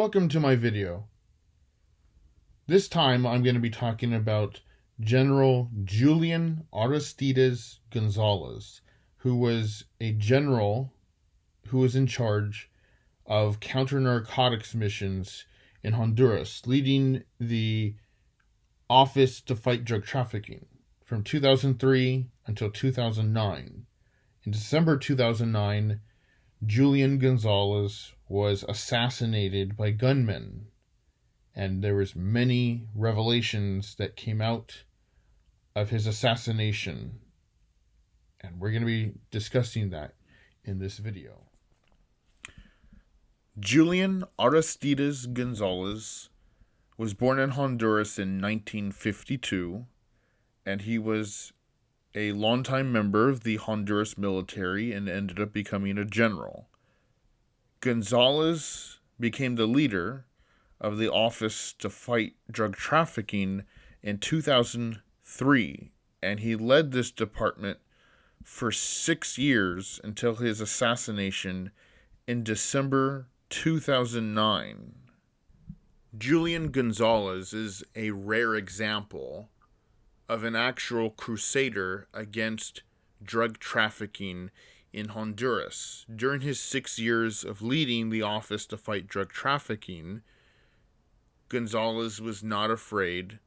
Welcome to my video. This time I'm going to be talking about General Julian Aristides Gonzalez, who was a general who was in charge of counter-narcotics missions in Honduras, leading the Office to Fight Drug Trafficking from 2003 until 2009. In December 2009, Julian Gonzalez was assassinated by gunmen, and there was many revelations that came out of his assassination, and we're going to be discussing that in this video. Julian Aristides Gonzalez was born in Honduras in 1952, and he was a longtime member of the Honduras military and ended up becoming a general. Gonzalez became the leader of the Office to Fight Drug Trafficking in 2003, and he led this department for 6 years until his assassination in December 2009. Julian Gonzalez is a rare example of an actual crusader against drug trafficking in Honduras. During his 6 years of leading the Office to Fight Drug Trafficking, Gonzalez was not afraid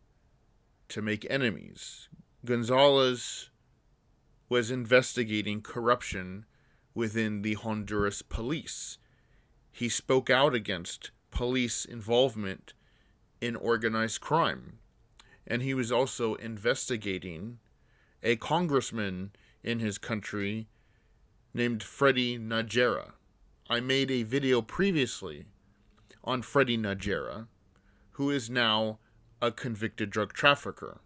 to make enemies. Gonzalez was investigating corruption within the Honduras Police. He spoke out against police involvement in organized crime. And he was also investigating a congressman in his country named Fredy Najera. I made a video previously on Fredy Najera, who is now a convicted drug trafficker.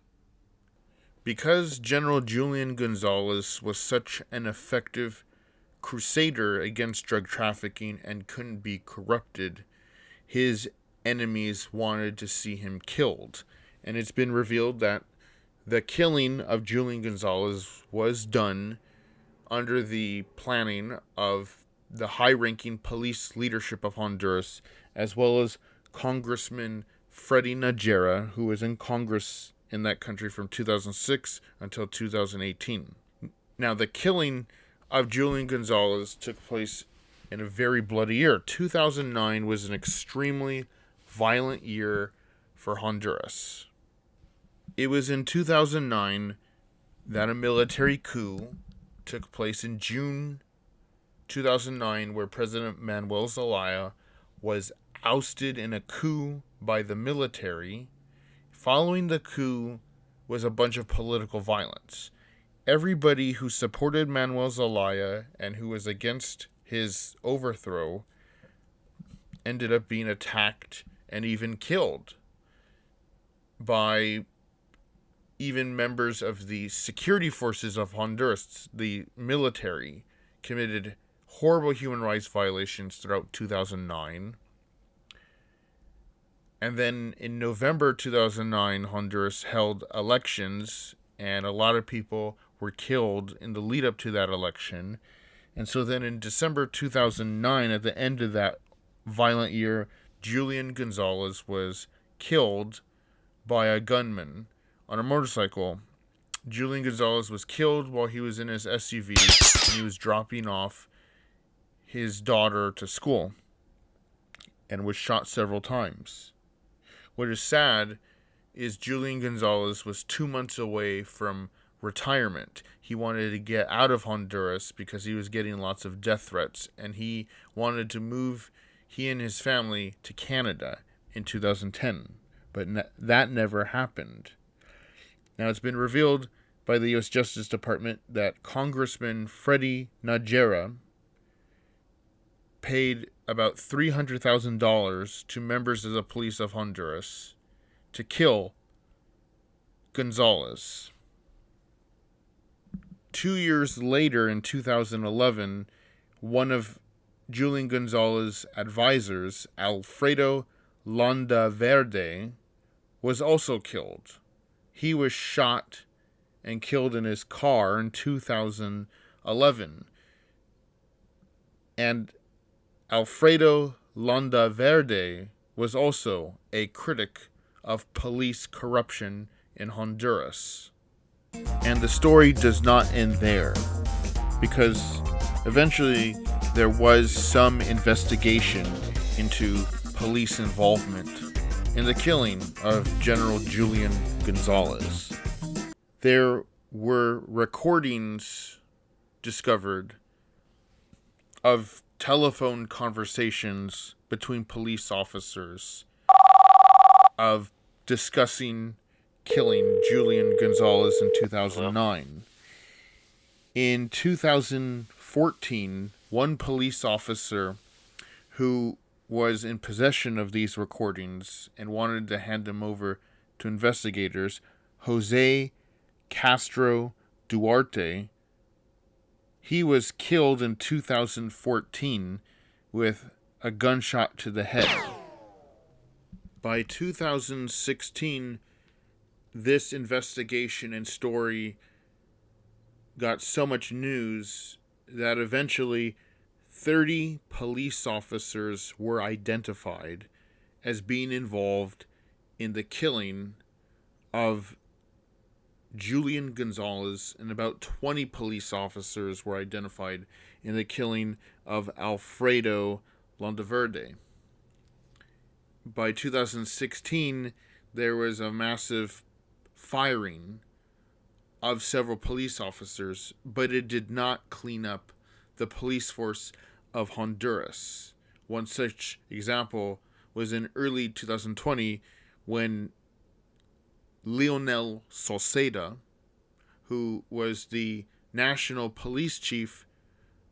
Because General Julian Gonzalez was such an effective crusader against drug trafficking and couldn't be corrupted, his enemies wanted to see him killed. And it's been revealed that the killing of Julian Gonzalez was done under the planning of the high-ranking police leadership of Honduras, as well as Congressman Fredy Najera, who was in Congress in that country from 2006 until 2018. Now, the killing of Julian Gonzalez took place in a very bloody year. 2009 was an extremely violent year for Honduras. It was in 2009 that a military coup took place in June 2009, where President Manuel Zelaya was ousted in a coup by the military. Following the coup was a bunch of political violence. Everybody who supported Manuel Zelaya and who was against his overthrow ended up being attacked and even killed by even members of the security forces of Honduras. The military committed horrible human rights violations throughout 2009. And then in November 2009, Honduras held elections, and a lot of people were killed in the lead up to that election. And so then in December 2009, at the end of that violent year, Julian Gonzalez was killed by a gunman on a motorcycle. Julian Gonzalez was killed while he was in his SUV and he was dropping off his daughter to school and was shot several times. What is sad is Julian Gonzalez was 2 months away from retirement. He wanted to get out of Honduras because he was getting lots of death threats, and he wanted to move he and his family to Canada in 2010, but that never happened. Now, it's been revealed by the U.S. Justice Department that Congressman Fredy Najera paid about $300,000 to members of the police of Honduras to kill Gonzalez. 2 years later, in 2011, one of Julian Gonzalez's advisors, Alfredo Landaverde, was also killed. He was shot and killed in his car in 2011. And Alfredo Landaverde was also a critic of police corruption in Honduras. And the story does not end there, because eventually there was some investigation into police involvement in the killing of General Julian Gonzalez. There were recordings discovered of telephone conversations between police officers of discussing killing Julian Gonzalez in 2009. In 2014, one police officer who was in possession of these recordings and wanted to hand them over to investigators, Jose Castro Duarte, he was killed in 2014 with a gunshot to the head. By 2016, this investigation and story got so much news that eventually 30 police officers were identified as being involved in the killing of Julian Gonzalez, and about 20 police officers were identified in the killing of Alfredo Landaverde. By 2016, there was a massive firing of several police officers, but it did not clean up the police force of Honduras. One such example was in early 2020 when Leonel Salceda, who was the national police chief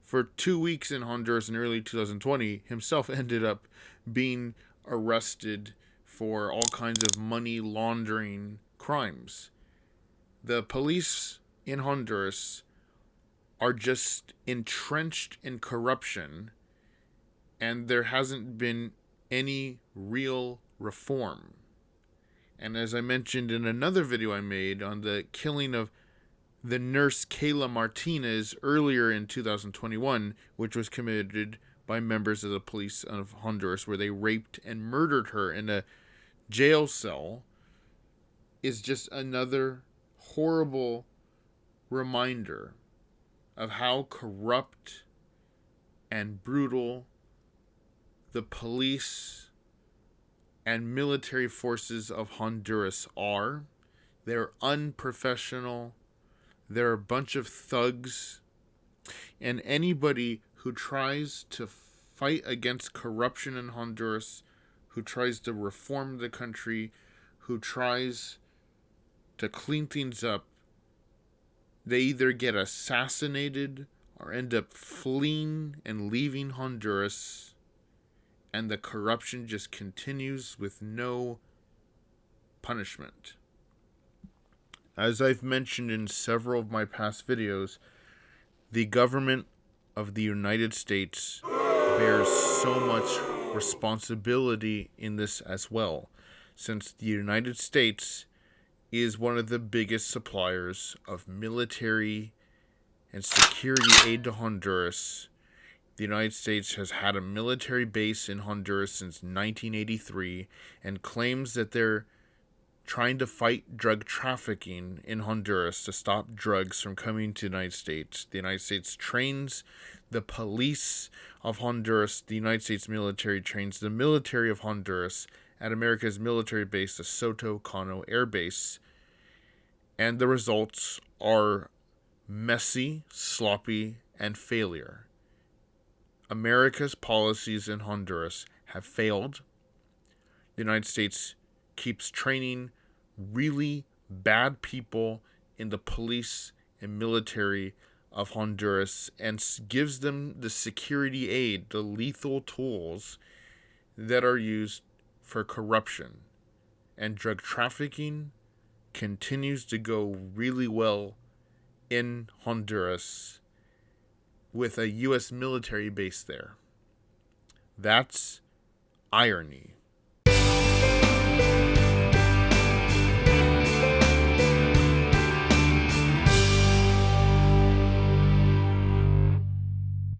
for 2 weeks in Honduras in early 2020, himself ended up being arrested for all kinds of money laundering crimes. The police in Honduras are just entrenched in corruption, and there hasn't been any real reform. And as I mentioned in another video I made on the killing of the nurse Kayla Martinez earlier in 2021, which was committed by members of the police of Honduras, where they raped and murdered her in a jail cell, is just another horrible reminder of how corrupt and brutal the police and military forces of Honduras are. They're unprofessional. They're a bunch of thugs. And anybody who tries to fight against corruption in Honduras, who tries to reform the country, who tries to clean things up, they either get assassinated or end up fleeing and leaving Honduras, and the corruption just continues with no punishment. As I've mentioned in several of my past videos, the government of the United States bears so much responsibility in this as well, since the United States is one of the biggest suppliers of military and security aid to Honduras. The United States has had a military base in Honduras since 1983 and claims that they're trying to fight drug trafficking in Honduras to stop drugs from coming to the United States. The United States trains the police of Honduras. The United States military trains the military of Honduras at America's military base, the Soto Cano Air Base. And the results are messy, sloppy, and failure. America's policies in Honduras have failed. The United States keeps training really bad people in the police and military of Honduras and gives them the security aid, the lethal tools that are used for corruption. And drug trafficking continues to go really well in Honduras with a U.S. military base there. That's irony.